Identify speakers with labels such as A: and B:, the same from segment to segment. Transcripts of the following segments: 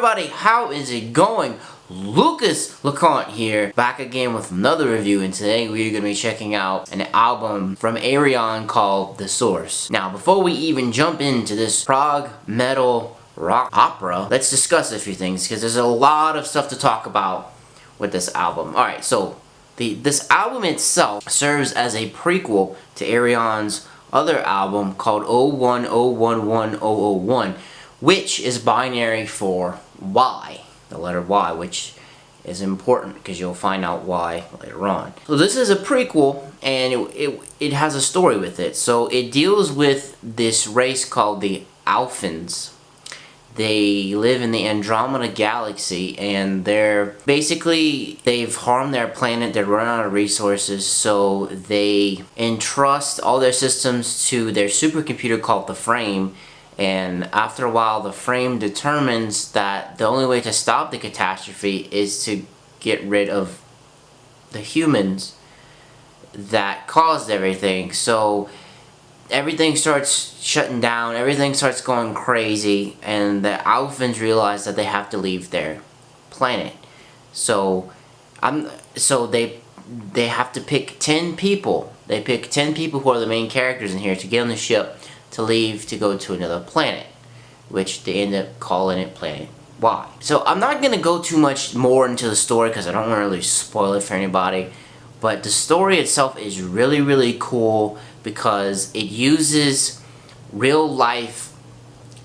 A: everybody, how is it going? Lucas LeConte here, back again with another review, and today we're going to be checking out an album from Ayreon called The Source. Now, before we even jump into this prog metal rock opera, let's discuss a few things, because there's a lot of stuff to talk about with this album. Alright, so this album itself serves as a prequel to Ayreon's other album called 010110001, which is binary for Y, the letter Y, which is important because you'll find out why later on. So this is a prequel, and it has a story with it. So it deals with this race called the Alphans. They live in the Andromeda galaxy, and they've harmed their planet. They're running out of resources, so they entrust all their systems to their supercomputer called the Frame. And after a while, the Frame determines that the only way to stop the catastrophe is to get rid of the humans that caused everything. So everything starts shutting down, everything starts going crazy, and the Alphans realize that they have to leave their planet. So they have to pick 10 people. They pick 10 people who are the main characters in here to get on the ship to leave to go to another planet, which they end up calling it Planet Y. So I'm not going to go too much more into the story because I don't want to really spoil it for anybody, but the story itself is really, really cool because it uses real life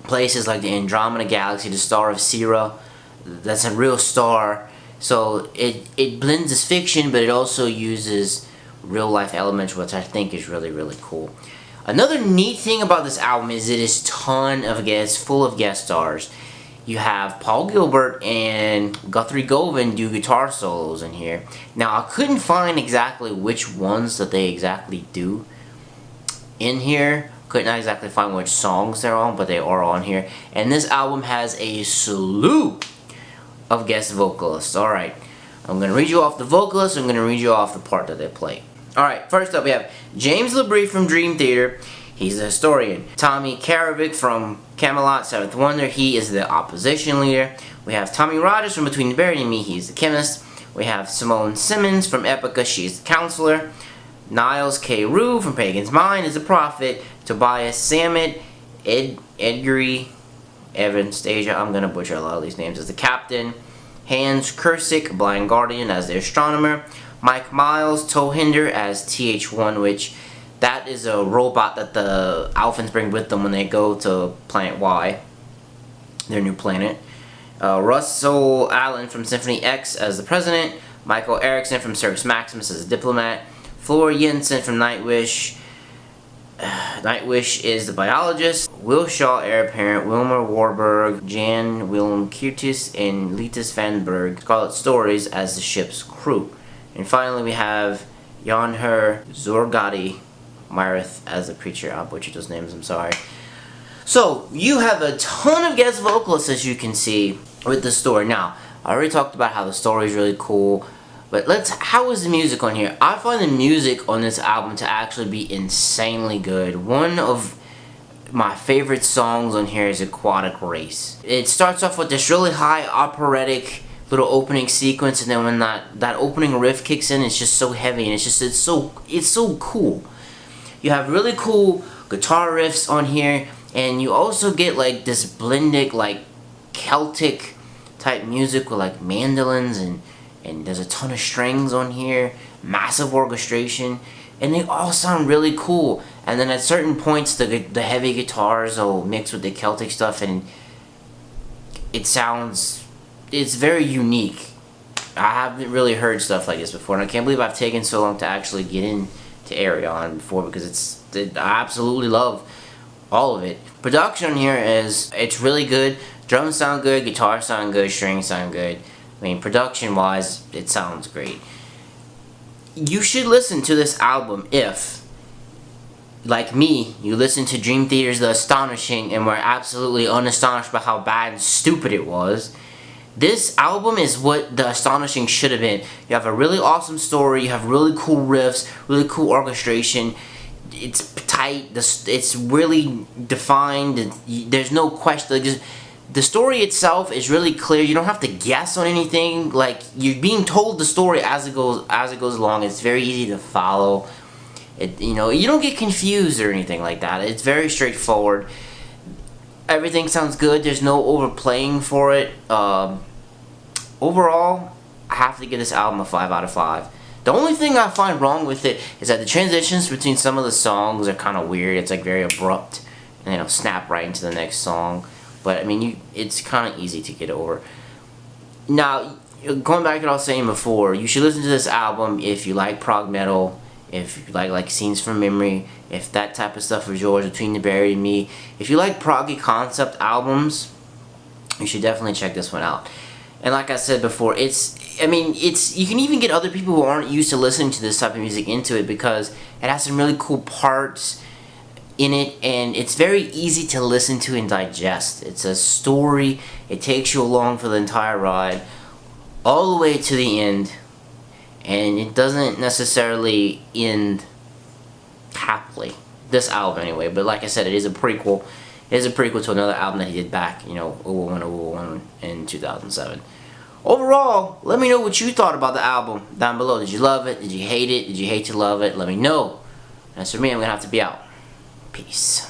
A: places like the Andromeda galaxy, the star of Sira. That's a real star. So it blends as fiction, but it also uses real life elements, which I think is really, really cool. Another neat thing about this album is it is full of guest stars. You have Paul Gilbert and Guthrie Govan do guitar solos in here. Now, I couldn't find exactly which ones that they exactly do in here. Couldn't exactly find which songs they're on, but they are on here. And this album has a slew of guest vocalists. Alright, I'm going to read you off the vocalists. I'm going to read you off the part that they play. Alright, first up we have James LaBrie from Dream Theater. He's a historian. Tommy Karavik from Camelot, Seventh Wonder. He is the opposition leader. We have Tommy Rogers from Between the Buried and Me. He's the chemist. We have Simone Simmons from Epica. She's the counselor. Niles K. Rue from Pagan's Mind is the prophet. Tobias Sammet, Edgary, Evan Stasia, I'm going to butcher a lot of these names, as the captain. Hans Kursick, Blind Guardian, as the astronomer. Mike Miles, Tohinder as TH1, which that is a robot that the Alphans bring with them when they go to Planet Y, their new planet. Russell Allen from Symphony X as the president. Michael Erickson from Circus Maximus as a diplomat. Flora Jensen from Nightwish. Nightwish is the biologist. Will Shaw, heir apparent. Wilmer Warburg, Jan Willem Curtis, and Litas Vanberg, Scarlet Stories as the ship's crew. And finally we have Jonher Zorgati Myrith as the preacher. I butchered those names, I'm sorry. So, you have a ton of guest vocalists, as you can see, with the story. Now, I already talked about how the story is really cool, but how is the music on here? I find the music on this album to actually be insanely good. One of my favorite songs on here is Aquatic Race. It starts off with this really high operatic little opening sequence, and then when that opening riff kicks in, it's just so heavy, and it's so cool. You have really cool guitar riffs on here, and you also get like this blended like Celtic type music with like mandolins, and there's a ton of strings on here, massive orchestration, and they all sound really cool. And then at certain points the heavy guitars will mix with the Celtic stuff, and it's very unique. I haven't really heard stuff like this before, and I can't believe I've taken so long to actually get into Ayreon before, because I absolutely love all of it. Production here it's really good. Drums sound good, guitars sound good, strings sound good. I mean, production wise, it sounds great. You should listen to this album if, like me, you listen to Dream Theater's The Astonishing and were absolutely unastonished by how bad and stupid it was. This album is what The Astonishing should have been. You have a really awesome story, you have really cool riffs, really cool orchestration. It's tight, it's really defined, there's no question. The story itself is really clear. You don't have to guess on anything. Like, you're being told the story as it goes along. It's very easy to follow. You know, you don't get confused or anything like that. It's very straightforward. Everything sounds good. There's no overplaying for it. Overall, I have to give this album a 5 out of 5. The only thing I find wrong with it is that the transitions between some of the songs are kind of weird. It's like very abrupt, and it'll snap right into the next song. But I mean, it's kind of easy to get over. Now, going back to what I was saying before, you should listen to this album if you like prog metal, if you like Scenes from Memory, if that type of stuff is yours, Between the Buried and Me. If you like proggy concept albums, you should definitely check this one out. And like I said before, you can even get other people who aren't used to listening to this type of music into it, because it has some really cool parts in it, and it's very easy to listen to and digest. It's a story. It takes you along for the entire ride, all the way to the end, and it doesn't necessarily end happily. This album anyway, but like I said, it is a prequel. It is a prequel to another album that he did back, 01 in 2007. Overall, let me know what you thought about the album down below. Did you love it? Did you hate it? Did you hate to love it? Let me know. As for me, I'm going to have to be out. Peace.